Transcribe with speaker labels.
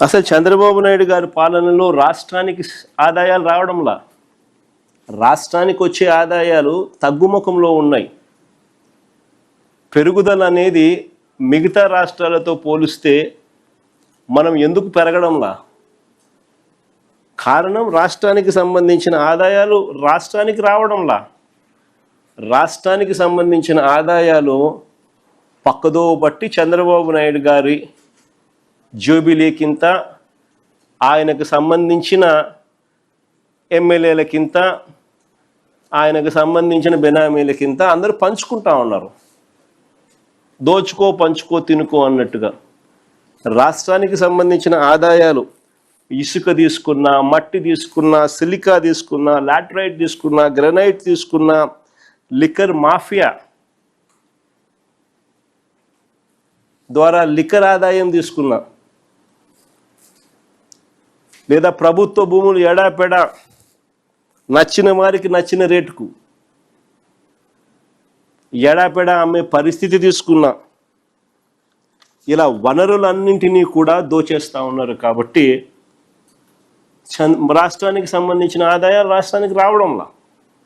Speaker 1: అసలు చంద్రబాబు నాయుడు గారి పాలనలో రాష్ట్రానికి ఆదాయాలు రావడంలా, రాష్ట్రానికి వచ్చే ఆదాయాలు తగ్గుముఖంలో ఉన్నాయి. పెరుగుదల అనేది మిగతా రాష్ట్రాలతో పోలిస్తే మనం ఎందుకు పెరగడంలా? కారణం రాష్ట్రానికి సంబంధించిన ఆదాయాలు రాష్ట్రానికి రావడంలా. రాష్ట్రానికి సంబంధించిన ఆదాయాలు పక్కదో బట్టి చంద్రబాబు నాయుడు గారి జోబిలీకింత, ఆయనకు సంబంధించిన ఎమ్మెల్యేలకింత, ఆయనకు సంబంధించిన బెనామీలకింత అందరూ పంచుకుంటా ఉన్నారు. దోచుకో పంచుకో తినుకో అన్నట్టుగా. రాష్ట్రానికి సంబంధించిన ఆదాయాలు ఇసుక తీసుకున్నా, మట్టి తీసుకున్నా, సిలికా తీసుకున్నా, లాటరైట్ తీసుకున్నా, గ్రనైట్ తీసుకున్నా, లిక్కర్ మాఫియా ద్వారా లిక్కర్ ఆదాయం తీసుకున్నా, లేదా ప్రభుత్వ భూములు ఎడాపెడా నచ్చిన వారికి నచ్చిన రేటుకు ఎడాపెడా అమ్మే పరిస్థితి తీసుకున్నా, ఇలా వనరులన్నింటినీ కూడా దోచేస్తూ ఉన్నారు. కాబట్టి రాష్ట్రానికి సంబంధించిన ఆదాయాలు రాష్ట్రానికి రావడంలా.